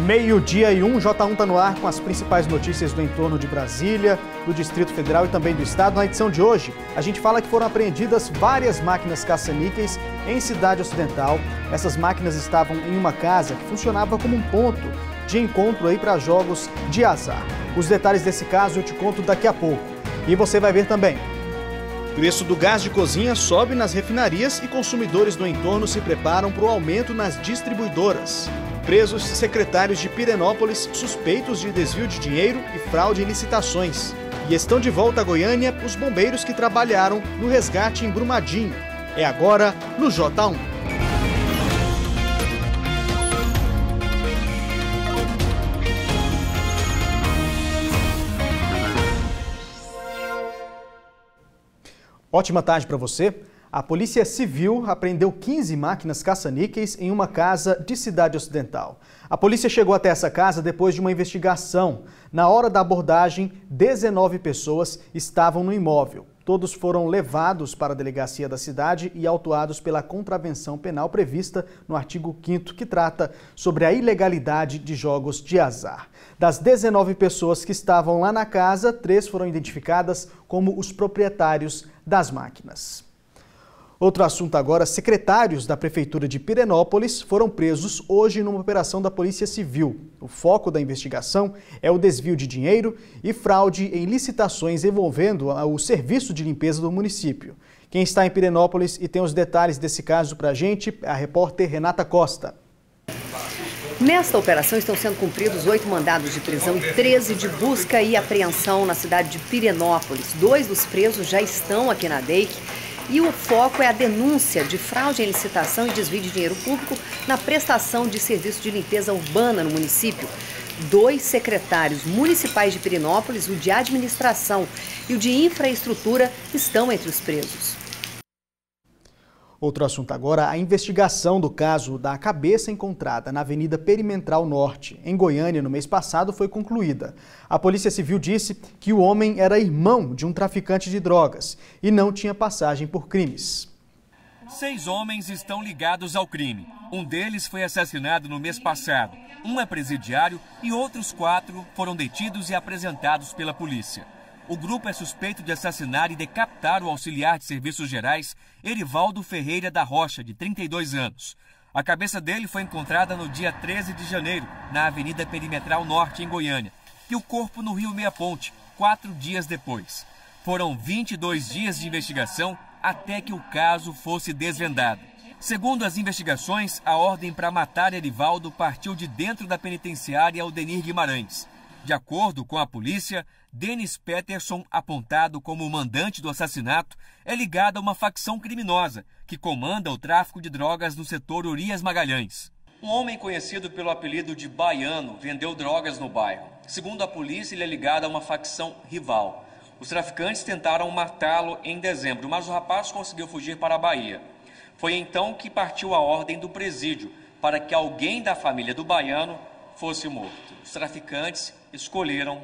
Meio-dia e 1, J1 está no ar com as principais notícias do entorno de Brasília, do Distrito Federal e também do Estado. Na edição de hoje, a gente fala que foram apreendidas várias máquinas caça-níqueis em Cidade Ocidental. Essas máquinas estavam em uma casa que funcionava como um ponto de encontro aí para jogos de azar. Os detalhes desse caso eu te conto daqui a pouco. E você vai ver também. O preço do gás de cozinha sobe nas refinarias e consumidores do entorno se preparam para o aumento nas distribuidoras. Presos secretários de Pirenópolis suspeitos de desvio de dinheiro e fraude em licitações. E estão de volta a Goiânia os bombeiros que trabalharam no resgate em Brumadinho. É agora no J1. Ótima tarde para você. A Polícia Civil apreendeu 15 máquinas caça-níqueis em uma casa de Cidade Ocidental. A polícia chegou até essa casa depois de uma investigação. Na hora da abordagem, 19 pessoas estavam no imóvel. Todos foram levados para a delegacia da cidade e autuados pela contravenção penal prevista no artigo 5º, que trata sobre a ilegalidade de jogos de azar. Das 19 pessoas que estavam lá na casa, 3 foram identificadas como os proprietários das máquinas. Outro assunto agora, secretários da Prefeitura de Pirenópolis foram presos hoje numa operação da Polícia Civil. O foco da investigação é o desvio de dinheiro e fraude em licitações envolvendo o serviço de limpeza do município. Quem está em Pirenópolis e tem os detalhes desse caso para a gente é a repórter Renata Costa. Nesta operação estão sendo cumpridos 8 mandados de prisão e 13 de busca e apreensão na cidade de Pirenópolis. 2 dos presos já estão aqui na DEIC. E o foco é a denúncia de fraude em licitação e desvio de dinheiro público na prestação de serviço de limpeza urbana no município. 2 secretários municipais de Pirenópolis, o de administração e o de infraestrutura, estão entre os presos. Outro assunto agora, a investigação do caso da cabeça encontrada na Avenida Perimetral Norte, em Goiânia, no mês passado, foi concluída. A Polícia Civil disse que o homem era irmão de um traficante de drogas e não tinha passagem por crimes. 6 homens estão ligados ao crime. Um deles foi assassinado no mês passado. Um é presidiário e outros 4 foram detidos e apresentados pela polícia. O grupo é suspeito de assassinar e decapitar o auxiliar de serviços gerais, Erivaldo Ferreira da Rocha, de 32 anos. A cabeça dele foi encontrada no dia 13 de janeiro, na Avenida Perimetral Norte, em Goiânia, e o corpo no Rio Meia Ponte, 4 dias depois. Foram 22 dias de investigação até que o caso fosse desvendado. Segundo as investigações, a ordem para matar Erivaldo partiu de dentro da penitenciária Aldenir Guimarães. De acordo com a polícia, Denis Peterson, apontado como o mandante do assassinato, é ligado a uma facção criminosa que comanda o tráfico de drogas no setor Urias Magalhães. Um homem conhecido pelo apelido de Baiano vendeu drogas no bairro. Segundo a polícia, ele é ligado a uma facção rival. Os traficantes tentaram matá-lo em dezembro, mas o rapaz conseguiu fugir para a Bahia. Foi então que partiu a ordem do presídio para que alguém da família do Baiano fosse morto. Os traficantes escolheram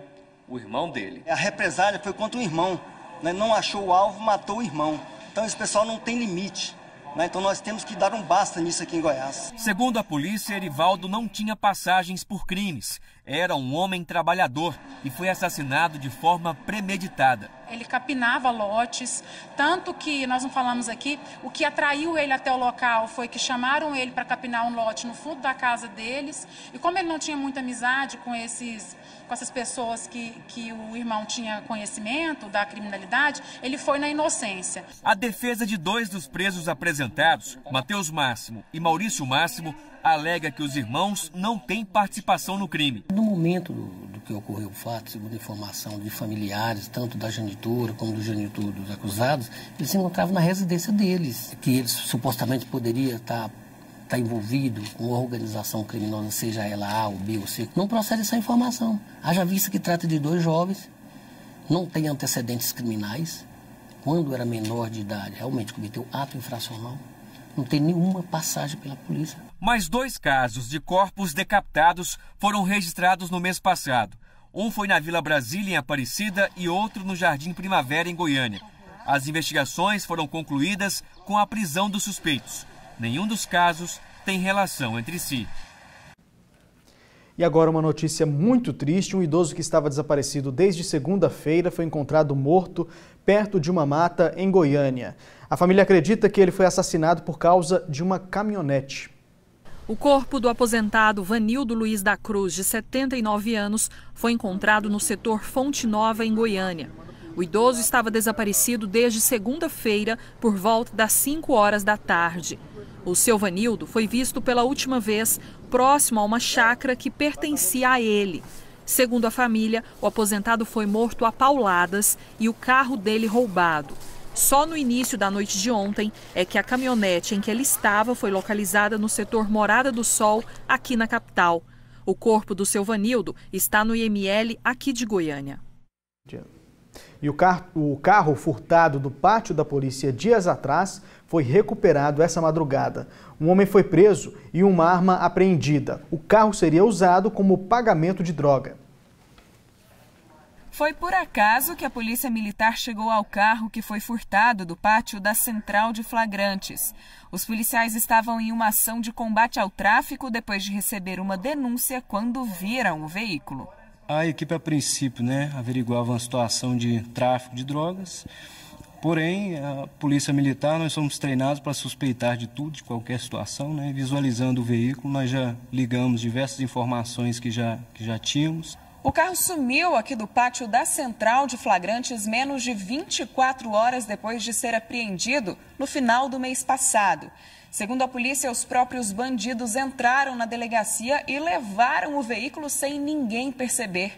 o irmão dele. A represália foi contra o irmão, né? Não achou o alvo, matou o irmão. Então esse pessoal não tem limite, né? Então nós temos que dar um basta nisso aqui em Goiás. Segundo a polícia, Erivaldo não tinha passagens por crimes. Era um homem trabalhador e foi assassinado de forma premeditada. Ele capinava lotes, tanto que, nós não falamos aqui, o que atraiu ele até o local foi que chamaram ele para capinar um lote no fundo da casa deles. E como ele não tinha muita amizade com essas pessoas que o irmão tinha conhecimento da criminalidade, ele foi na inocência. A defesa de 2 dos presos apresentados, Matheus Máximo e Maurício Máximo, alega que os irmãos não têm participação no crime. No momento do que ocorreu o fato, segundo informação de familiares, tanto da genitora como do genitor dos acusados, eles se encontravam na residência deles, que eles supostamente poderiam estar envolvido com organização criminosa, seja ela A ou B ou C. Não procede essa informação. Haja vista que trata de 2 jovens, não tem antecedentes criminais, quando era menor de idade, realmente cometeu ato infracional, não tem nenhuma passagem pela polícia. Mais 2 casos de corpos decapitados foram registrados no mês passado. Um foi na Vila Brasília, em Aparecida, e outro no Jardim Primavera, em Goiânia. As investigações foram concluídas com a prisão dos suspeitos. Nenhum dos casos tem relação entre si. E agora uma notícia muito triste, um idoso que estava desaparecido desde segunda-feira foi encontrado morto perto de uma mata em Goiânia. A família acredita que ele foi assassinado por causa de uma caminhonete. O corpo do aposentado Vanildo Luiz da Cruz, de 79 anos, foi encontrado no setor Fonte Nova, em Goiânia. O idoso estava desaparecido desde segunda-feira, por volta das 5 horas da tarde. O seu Vanildo foi visto pela última vez próximo a uma chácara que pertencia a ele. Segundo a família, o aposentado foi morto a pauladas e o carro dele roubado. Só no início da noite de ontem é que a caminhonete em que ele estava foi localizada no setor Morada do Sol, aqui na capital. O corpo do seu Vanildo está no IML aqui de Goiânia. E o carro furtado do pátio da polícia dias atrás foi recuperado essa madrugada. Um homem foi preso e uma arma apreendida. O carro seria usado como pagamento de droga. Foi por acaso que a polícia militar chegou ao carro que foi furtado do pátio da Central de Flagrantes. Os policiais estavam em uma ação de combate ao tráfico depois de receber uma denúncia quando viram o veículo. A equipe, a princípio, averiguava uma situação de tráfico de drogas. Porém, a polícia militar, nós somos treinados para suspeitar de tudo, de qualquer situação, Visualizando o veículo, nós já ligamos diversas informações que já tínhamos. O carro sumiu aqui do pátio da Central de Flagrantes menos de 24 horas depois de ser apreendido no final do mês passado. Segundo a polícia, os próprios bandidos entraram na delegacia e levaram o veículo sem ninguém perceber.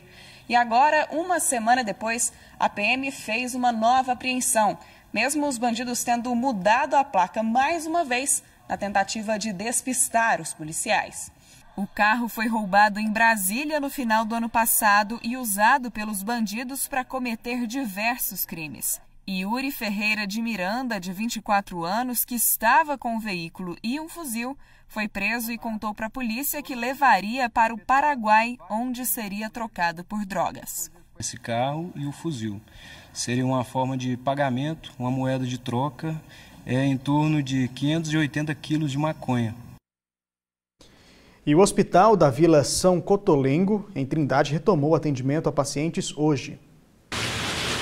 E agora, uma semana depois, a PM fez uma nova apreensão, mesmo os bandidos tendo mudado a placa mais uma vez na tentativa de despistar os policiais. O carro foi roubado em Brasília no final do ano passado e usado pelos bandidos para cometer diversos crimes. Yuri Ferreira de Miranda, de 24 anos, que estava com o veículo e um fuzil, foi preso e contou para a polícia que levaria para o Paraguai, onde seria trocado por drogas. Esse carro e o fuzil seria uma forma de pagamento, uma moeda de troca, em torno de 580 quilos de maconha. E o hospital da Vila São Cotolengo, em Trindade, retomou atendimento a pacientes hoje.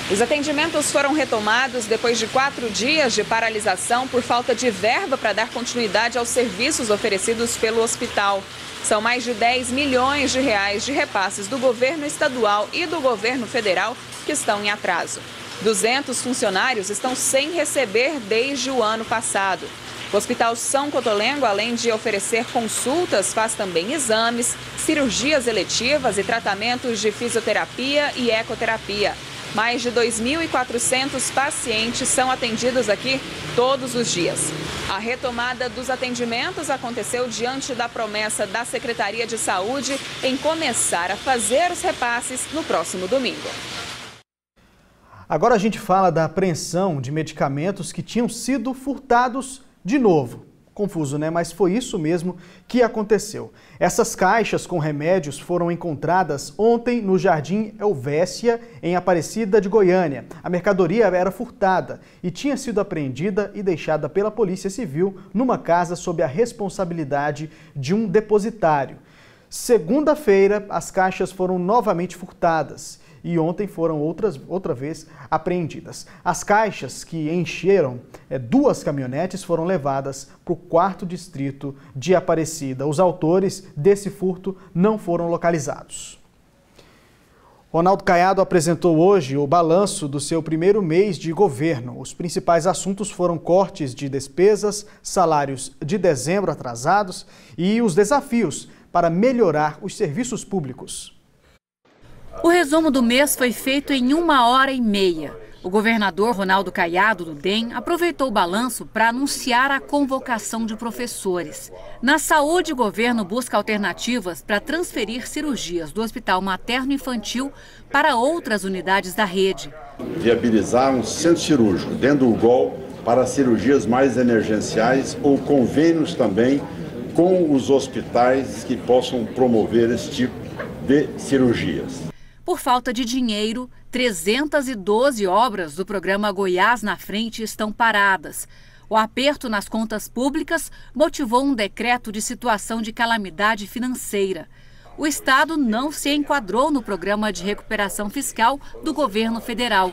Os atendimentos foram retomados depois de 4 dias de paralisação por falta de verba para dar continuidade aos serviços oferecidos pelo hospital. São mais de 10 milhões de reais de repasses do governo estadual e do governo federal que estão em atraso. 200 funcionários estão sem receber desde o ano passado. O Hospital São Cotolengo, além de oferecer consultas, faz também exames, cirurgias eletivas e tratamentos de fisioterapia e ecoterapia. Mais de 2.400 pacientes são atendidos aqui todos os dias. A retomada dos atendimentos aconteceu diante da promessa da Secretaria de Saúde em começar a fazer os repasses no próximo domingo. Agora a gente fala da apreensão de medicamentos que tinham sido furtados de novo. Confuso, né? Mas foi isso mesmo que aconteceu. Essas caixas com remédios foram encontradas ontem no Jardim Helvécia, em Aparecida de Goiânia. A mercadoria era furtada e tinha sido apreendida e deixada pela Polícia Civil numa casa sob a responsabilidade de um depositário. Segunda-feira, as caixas foram novamente furtadas e ontem foram outra vez apreendidas. As caixas que encheram 2 caminhonetes foram levadas para o 4º distrito de Aparecida. Os autores desse furto não foram localizados. Ronaldo Caiado apresentou hoje o balanço do seu primeiro mês de governo. Os principais assuntos foram cortes de despesas, salários de dezembro atrasados e os desafios para melhorar os serviços públicos. O resumo do mês foi feito em 1h30. O governador Ronaldo Caiado, do DEM, aproveitou o balanço para anunciar a convocação de professores. Na saúde, o governo busca alternativas para transferir cirurgias do Hospital Materno-Infantil para outras unidades da rede. Viabilizar um centro cirúrgico dentro do UGOL para cirurgias mais emergenciais ou convênios também com os hospitais que possam promover esse tipo de cirurgias. Por falta de dinheiro, 312 obras do programa Goiás na Frente estão paradas. O aperto nas contas públicas motivou um decreto de situação de calamidade financeira. o Estado não se enquadrou no programa de recuperação fiscal do governo federal.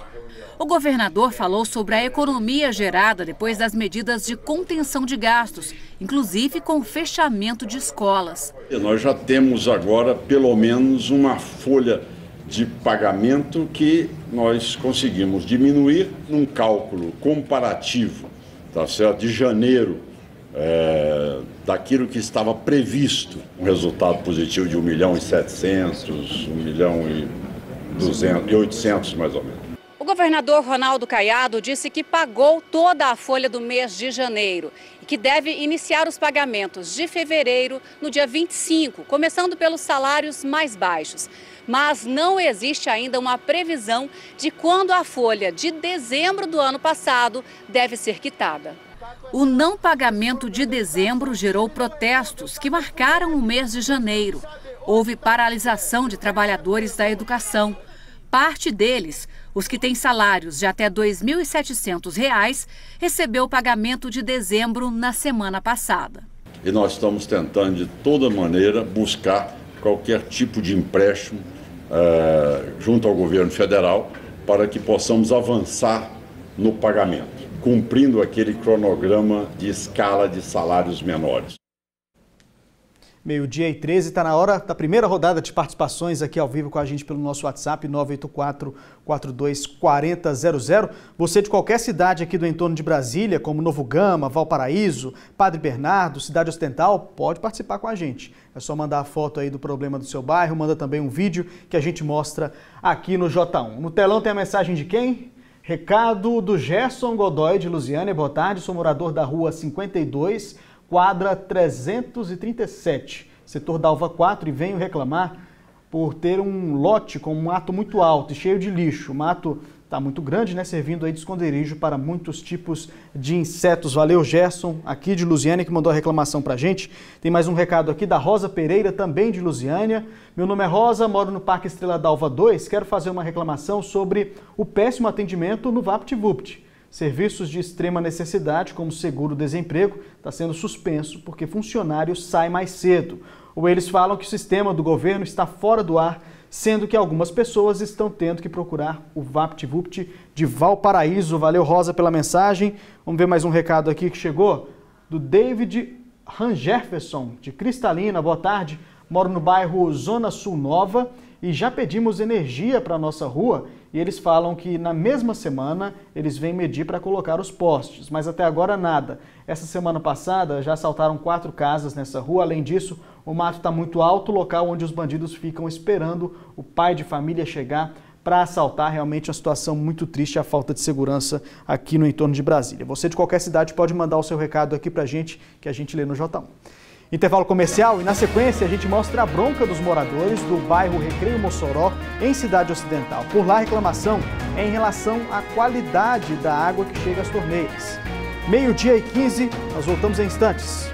O governador falou sobre a economia gerada depois das medidas de contenção de gastos, inclusive com o fechamento de escolas. Nós já temos agora pelo menos uma folha de pagamento que nós conseguimos diminuir num cálculo comparativo, tá certo? De janeiro, daquilo que estava previsto, um resultado positivo de 1.700.000, 1.800.000 mais ou menos. O governador Ronaldo Caiado disse que pagou toda a folha do mês de janeiro e que deve iniciar os pagamentos de fevereiro no dia 25, começando pelos salários mais baixos. Mas não existe ainda uma previsão de quando a folha de dezembro do ano passado deve ser quitada. O não pagamento de dezembro gerou protestos que marcaram o mês de janeiro. Houve paralisação de trabalhadores da educação. Parte deles, os que têm salários de até R$ 2.700, recebeu o pagamento de dezembro na semana passada. E nós estamos tentando de toda maneira buscar qualquer tipo de empréstimo junto ao governo federal para que possamos avançar no pagamento, cumprindo aquele cronograma de escala de salários menores. 12h13, está na hora da primeira rodada de participações aqui ao vivo com a gente pelo nosso WhatsApp 984-424000. Você de qualquer cidade aqui do entorno de Brasília, como Novo Gama, Valparaíso, Padre Bernardo, Cidade Ocidental, pode participar com a gente. É só mandar a foto aí do problema do seu bairro, manda também um vídeo que a gente mostra aqui no J1. No telão tem a mensagem de quem? Recado do Gerson Godoy de Lusiânia. Boa tarde, sou morador da rua 52, quadra 337, setor da Alva 4, e venho reclamar por ter um lote com um mato muito alto e cheio de lixo. O mato está muito grande, né, servindo aí de esconderijo para muitos tipos de insetos. Valeu, Gerson, aqui de Lusiânia, que mandou a reclamação para a gente. Tem mais um recado aqui da Rosa Pereira, também de Lusiânia. Meu nome é Rosa, moro no Parque Estrela d'Alva 2. Quero fazer uma reclamação sobre o péssimo atendimento no VaptVupt. Serviços de extrema necessidade, como seguro-desemprego, está sendo suspenso porque funcionários saem mais cedo. Ou eles falam que o sistema do governo está fora do ar, sendo que algumas pessoas estão tendo que procurar o VaptVupt de Valparaíso. Valeu, Rosa, pela mensagem. Vamos ver mais um recado aqui que chegou do David Rangerferson, de Cristalina. Boa tarde, moro no bairro Zona Sul Nova e já pedimos energia para a nossa rua. E eles falam que na mesma semana eles vêm medir para colocar os postes, mas até agora nada. Essa semana passada já assaltaram 4 casas nessa rua. Além disso, o mato está muito alto, local onde os bandidos ficam esperando o pai de família chegar para assaltar. Realmente uma situação muito triste, a falta de segurança aqui no entorno de Brasília. Você de qualquer cidade pode mandar o seu recado aqui para a gente, que a gente lê no J1. Intervalo comercial e na sequência a gente mostra a bronca dos moradores do bairro Recreio Mossoró, em Cidade Ocidental. Por lá a reclamação é em relação à qualidade da água que chega às torneiras. 12h15, nós voltamos em instantes.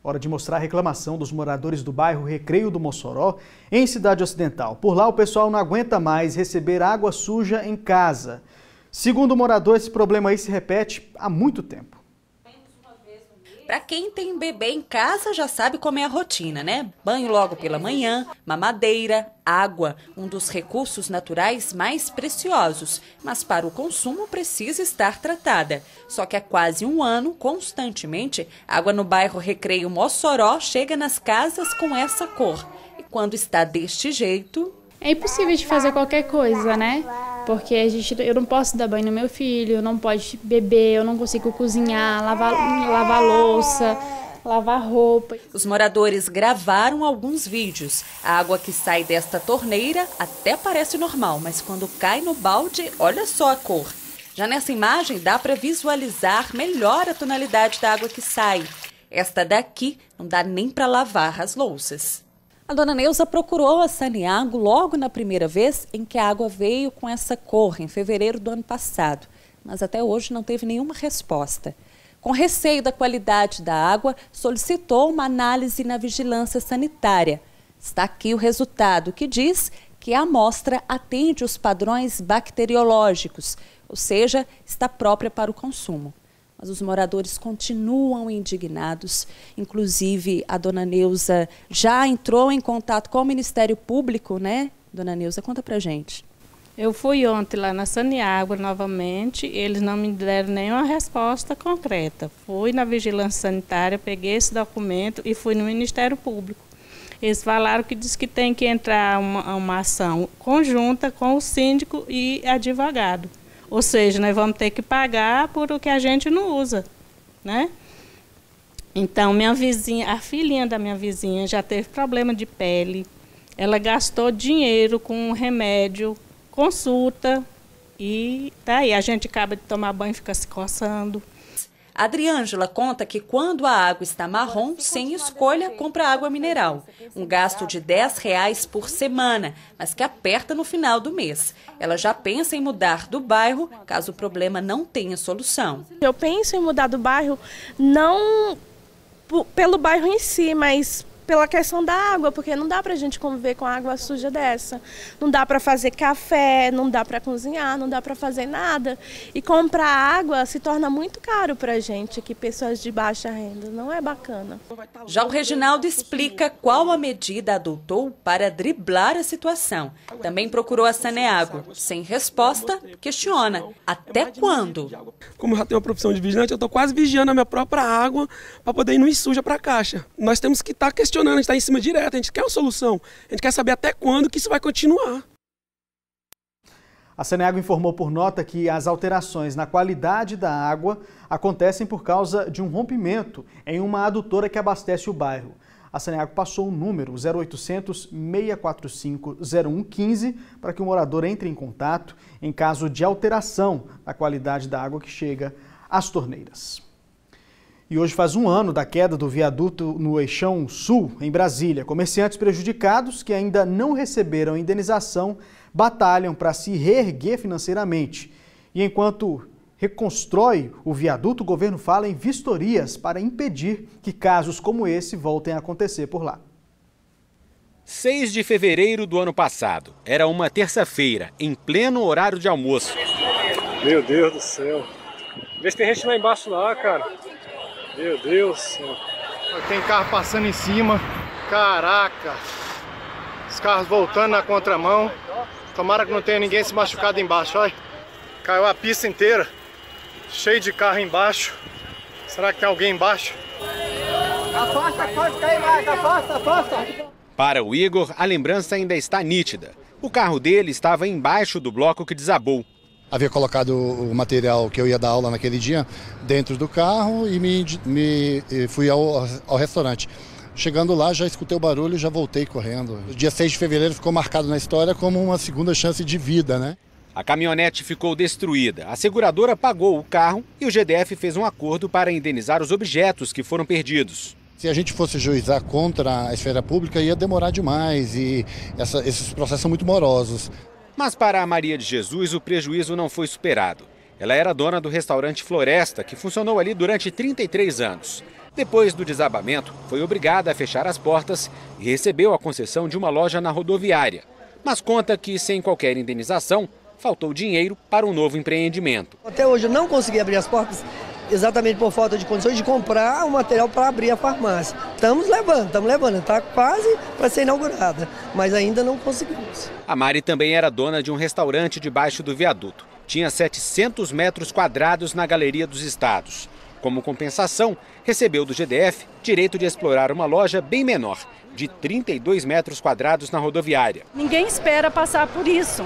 Hora de mostrar a reclamação dos moradores do bairro Recreio do Mossoró, em Cidade Ocidental. Por lá o pessoal não aguenta mais receber água suja em casa. Segundo o morador, esse problema aí se repete há muito tempo. Para quem tem bebê em casa já sabe como é a rotina, né? Banho logo pela manhã, mamadeira, água, um dos recursos naturais mais preciosos, mas para o consumo precisa estar tratada. Só que há quase um ano, constantemente, água no bairro Recreio Mossoró chega nas casas com essa cor. E quando está deste jeito... É impossível de fazer qualquer coisa, né? Porque eu não posso dar banho no meu filho, não pode beber, eu não consigo cozinhar, lavar louça, lavar roupa. Os moradores gravaram alguns vídeos. A água que sai desta torneira até parece normal, mas quando cai no balde, olha só a cor. Já nessa imagem dá para visualizar melhor a tonalidade da água que sai. Esta daqui não dá nem para lavar as louças. A dona Neuza procurou a Saneago logo na primeira vez em que a água veio com essa cor, em fevereiro do ano passado, mas até hoje não teve nenhuma resposta. Com receio da qualidade da água, solicitou uma análise na vigilância sanitária. Está aqui o resultado, que diz que a amostra atende os padrões bacteriológicos, ou seja, está própria para o consumo. Mas os moradores continuam indignados. Inclusive, a dona Neuza já entrou em contato com o Ministério Público, né? Dona Neuza, conta pra gente. Eu fui ontem lá na Saneágua novamente, eles não me deram nenhuma resposta concreta. Fui na Vigilância Sanitária, peguei esse documento e fui no Ministério Público. Eles falaram que diz que tem que entrar uma ação conjunta com o síndico e advogado. Ou seja, nós vamos ter que pagar por o que a gente não usa, né? Então, minha vizinha, a filhinha da minha vizinha já teve problema de pele. Ela gastou dinheiro com remédio, consulta e tá aí. A gente acaba de tomar banho e fica se coçando. A Adriângela conta que quando a água está marrom, sem escolha, compra água mineral. Um gasto de R$10 por semana, mas que aperta no final do mês. Ela já pensa em mudar do bairro, caso o problema não tenha solução. Eu penso em mudar do bairro, não pelo bairro em si, mas pela questão da água, porque não dá pra gente conviver com água suja dessa. Não dá pra fazer café, não dá pra cozinhar, não dá pra fazer nada. E comprar água se torna muito caro pra gente, que pessoas de baixa renda. Não é bacana. Já o Reginaldo explica qual a medida adotou para driblar a situação. Também procurou a Saneágua. Sem resposta, questiona. Até quando? Como eu já tenho uma profissão de vigilante, eu estou quase vigiando a minha própria água para poder ir no suja para a caixa. Nós temos que estar questionando, a gente está em cima direto, a gente quer uma solução. A gente quer saber até quando que isso vai continuar. A Saneágua informou por nota que as alterações na qualidade da água acontecem por causa de um rompimento em uma adutora que abastece o bairro. A Saneágua passou o número 0800 645 0115 para que o morador entre em contato em caso de alteração da qualidade da água que chega às torneiras. E hoje faz um ano da queda do viaduto no Eixão Sul, em Brasília. Comerciantes prejudicados que ainda não receberam indenização batalham para se reerguer financeiramente. E enquanto reconstrói o viaduto, o governo fala em vistorias para impedir que casos como esse voltem a acontecer por lá. 6 de fevereiro do ano passado. Era uma terça-feira, em pleno horário de almoço. Meu Deus do céu. Vê se tem gente lá embaixo lá, cara. Meu Deus do céu. Tem carro passando em cima. Caraca. Os carros voltando na contramão. Tomara que não tenha ninguém se machucado embaixo, olha. Caiu a pista inteira. Cheio de carro embaixo. Será que tem alguém embaixo? Afasta, cai mais, afasta. Para o Igor, a lembrança ainda está nítida. O carro dele estava embaixo do bloco que desabou. Havia colocado o material que eu ia dar aula naquele dia dentro do carro e fui ao restaurante. Chegando lá, já escutei o barulho e já voltei correndo. O dia 6 de fevereiro ficou marcado na história como uma segunda chance de vida, né? A caminhonete ficou destruída. A seguradora pagou o carro e o GDF fez um acordo para indenizar os objetos que foram perdidos. Se a gente fosse juizar contra a esfera pública, ia demorar demais e esses processos são muito morosos. Mas para a Maria de Jesus, o prejuízo não foi superado. Ela era dona do restaurante Floresta, que funcionou ali durante 33 anos. Depois do desabamento, foi obrigada a fechar as portas e recebeu a concessão de uma loja na rodoviária. Mas conta que, sem qualquer indenização, faltou dinheiro para um novo empreendimento. Até hoje eu não consegui abrir as portas exatamente por falta de condições de comprar o material para abrir a farmácia. Estamos levando, está quase para ser inaugurada, mas ainda não conseguimos. A Mari também era dona de um restaurante debaixo do viaduto. Tinha 700 metros quadrados na Galeria dos Estados. Como compensação, recebeu do GDF direito de explorar uma loja bem menor, de 32 metros quadrados na rodoviária. Ninguém espera passar por isso.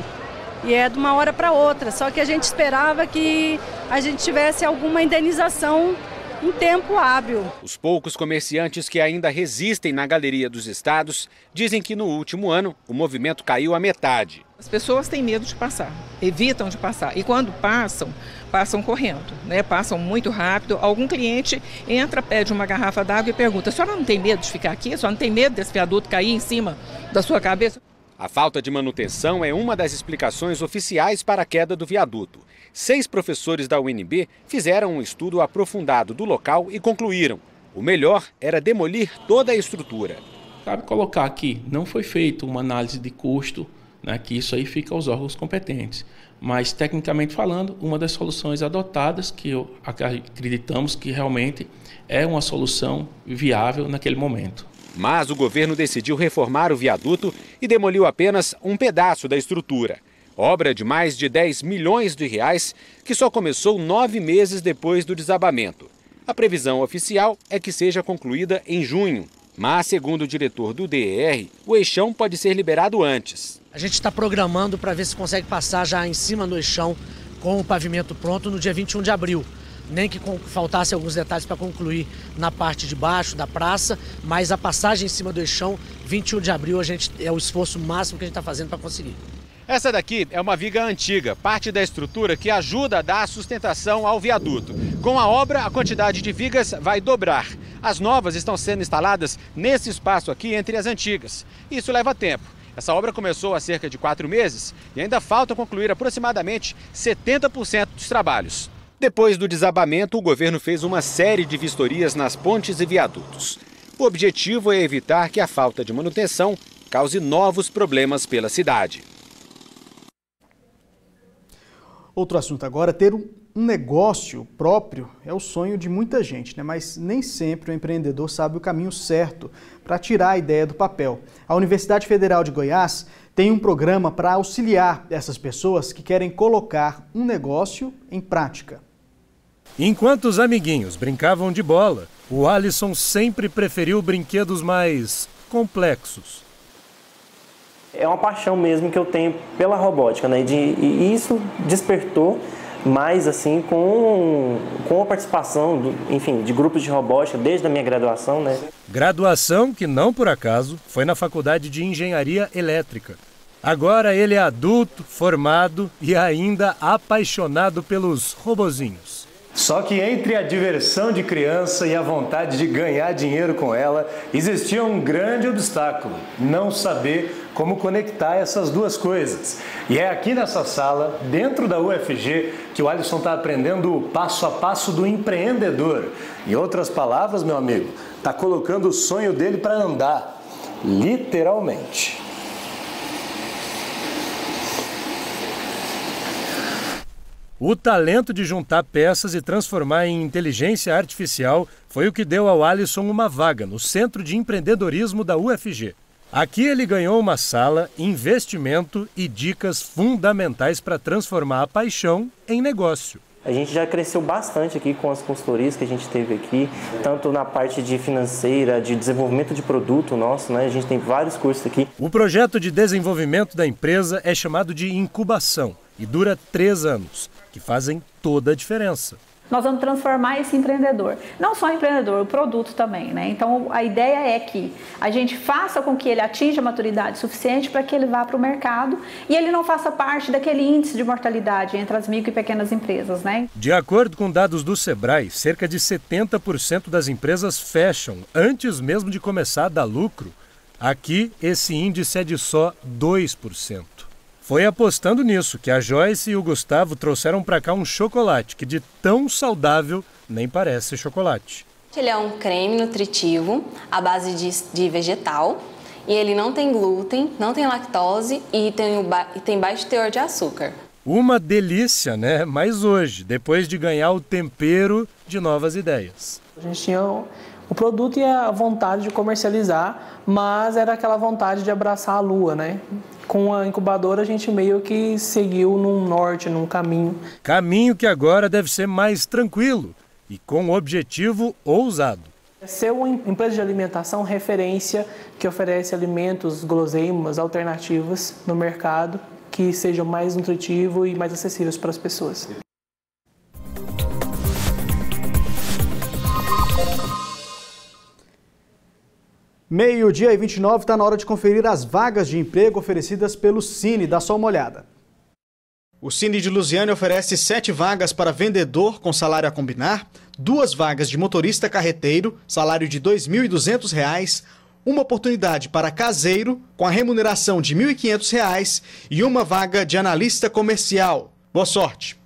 E é de uma hora para outra, só que a gente esperava que a gente tivesse alguma indenização em tempo hábil. Os poucos comerciantes que ainda resistem na Galeria dos Estados dizem que no último ano o movimento caiu à metade. As pessoas têm medo de passar, evitam de passar e quando passam correndo, né? Passam muito rápido. Algum cliente entra, pede uma garrafa d'água e pergunta: a senhora não tem medo de ficar aqui? A senhora não tem medo desse viaduto cair em cima da sua cabeça? A falta de manutenção é uma das explicações oficiais para a queda do viaduto. 6 professores da UNB fizeram um estudo aprofundado do local e concluíram: o melhor era demolir toda a estrutura. Cabe colocar aqui, não foi feita uma análise de custo né, que isso aí fica aos órgãos competentes. Mas, tecnicamente falando, uma das soluções adotadas, que acreditamos que realmente é uma solução viável naquele momento. Mas o governo decidiu reformar o viaduto e demoliu apenas um pedaço da estrutura. Obra de mais de 10 milhões de reais, que só começou 9 meses depois do desabamento. A previsão oficial é que seja concluída em junho. Mas, segundo o diretor do DER, o eixão pode ser liberado antes. A gente está programando para ver se consegue passar já em cima do eixão com o pavimento pronto no dia 21 de abril. Nem que faltasse alguns detalhes para concluir na parte de baixo da praça, mas a passagem em cima do eixão, 21 de abril, é o esforço máximo que a gente está fazendo para conseguir. Essa daqui é uma viga antiga, parte da estrutura que ajuda a dar sustentação ao viaduto. Com a obra, a quantidade de vigas vai dobrar. As novas estão sendo instaladas nesse espaço aqui entre as antigas. Isso leva tempo. Essa obra começou há cerca de 4 meses e ainda falta concluir aproximadamente 70% dos trabalhos. Depois do desabamento, o governo fez uma série de vistorias nas pontes e viadutos. O objetivo é evitar que a falta de manutenção cause novos problemas pela cidade. Outro assunto agora, ter um negócio próprio é o sonho de muita gente, né? Mas nem sempre o empreendedor sabe o caminho certo para tirar a ideia do papel. A Universidade Federal de Goiás tem um programa para auxiliar essas pessoas que querem colocar um negócio em prática. Enquanto os amiguinhos brincavam de bola, o Alisson sempre preferiu brinquedos mais complexos. É uma paixão mesmo que eu tenho pela robótica, né? E isso despertou mais assim com a participação, de grupos de robótica desde a minha graduação, né? Graduação que não por acaso foi na Faculdade de Engenharia Elétrica. Agora ele é adulto, formado e ainda apaixonado pelos robozinhos. Só que entre a diversão de criança e a vontade de ganhar dinheiro com ela, existia um grande obstáculo: não saber como conectar essas duas coisas. E é aqui nessa sala, dentro da UFG, que o Alisson está aprendendo o passo a passo do empreendedor. Em outras palavras, meu amigo, está colocando o sonho dele para andar, literalmente. O talento de juntar peças e transformar em inteligência artificial foi o que deu ao Alisson uma vaga no Centro de Empreendedorismo da UFG. Aqui ele ganhou uma sala, investimento e dicas fundamentais para transformar a paixão em negócio. A gente já cresceu bastante aqui com as consultorias que a gente teve aqui, tanto na parte de financeira, de desenvolvimento de produto nosso, né? A gente tem vários cursos aqui. O projeto de desenvolvimento da empresa é chamado de incubação e dura 3 anos, que fazem toda a diferença. Nós vamos transformar esse empreendedor, não só o empreendedor, o produto também, né? Então a ideia é que a gente faça com que ele atinja a maturidade suficiente para que ele vá para o mercado e ele não faça parte daquele índice de mortalidade entre as micro e pequenas empresas, né? De acordo com dados do Sebrae, cerca de 70% das empresas fecham antes mesmo de começar a dar lucro. Aqui, esse índice é de só 2%. Foi apostando nisso que a Joyce e o Gustavo trouxeram para cá um chocolate que de tão saudável nem parece chocolate. Ele é um creme nutritivo à base de vegetal e ele não tem glúten, não tem lactose e tem baixo teor de açúcar. Uma delícia, né? Mas hoje, depois de ganhar o tempero de novas ideias. A gente tinha o produto e a vontade de comercializar, mas era aquela vontade de abraçar a lua, né? Com a incubadora a gente meio que seguiu num norte, num caminho. Caminho que agora deve ser mais tranquilo e com um objetivo ousado. Ser uma empresa de alimentação referência que oferece alimentos, guloseimas, alternativas no mercado que sejam mais nutritivos e mais acessíveis para as pessoas. Meio-dia e 29, está na hora de conferir as vagas de emprego oferecidas pelo Cine. Dá só uma olhada. O Cine de Lusiânia oferece 7 vagas para vendedor com salário a combinar, 2 vagas de motorista carreteiro, salário de R$ 2.200, uma oportunidade para caseiro com a remuneração de R$ 1.500 e uma vaga de analista comercial. Boa sorte!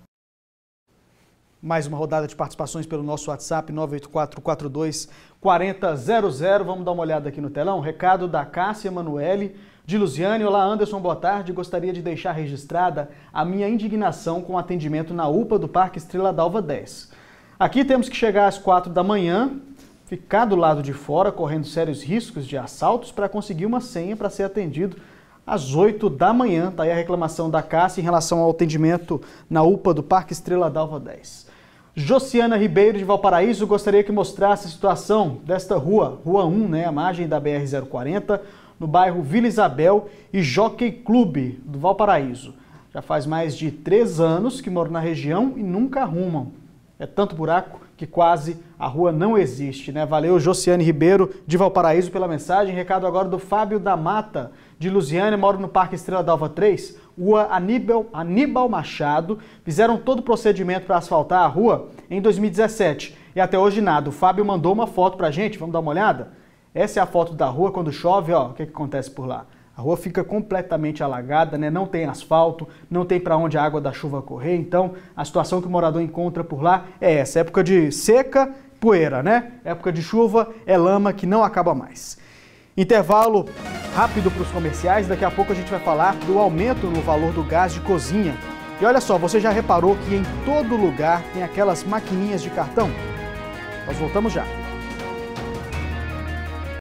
Mais uma rodada de participações pelo nosso WhatsApp 98442-4000. Vamos dar uma olhada aqui no telão. Recado da Cássia Emanuele. de Lusiane. Olá, Anderson, boa tarde. Gostaria de deixar registrada a minha indignação com o atendimento na UPA do Parque Estrela d'Alva 10. Aqui temos que chegar às 4 da manhã, ficar do lado de fora, correndo sérios riscos de assaltos para conseguir uma senha para ser atendido às 8 da manhã. Está aí a reclamação da Cássia em relação ao atendimento na UPA do Parque Estrela d'Alva 10. Josiana Ribeiro, de Valparaíso, gostaria que mostrasse a situação desta rua, Rua 1, né, a margem da BR-040, no bairro Vila Isabel e Jockey Clube do Valparaíso. Já faz mais de 3 anos que moram na região e nunca arrumam. É tanto buraco que quase a rua não existe, né? Valeu, Josiane Ribeiro, de Valparaíso, pela mensagem. Recado agora do Fábio da Mata, de Lusiane, moro no Parque Estrela d'Alva 3, Rua Aníbal Machado. Fizeram todo o procedimento para asfaltar a rua em 2017 e até hoje nada. O Fábio mandou uma foto pra gente, vamos dar uma olhada? Essa é a foto da rua quando chove, ó, o que acontece por lá? A rua fica completamente alagada, né? Não tem asfalto, não tem para onde a água da chuva correr, então a situação que o morador encontra por lá é essa, época de seca, poeira, né? Época de chuva é lama que não acaba mais. Intervalo rápido para os comerciais, daqui a pouco a gente vai falar do aumento no valor do gás de cozinha. E olha só, você já reparou que em todo lugar tem aquelas maquininhas de cartão? Nós voltamos já.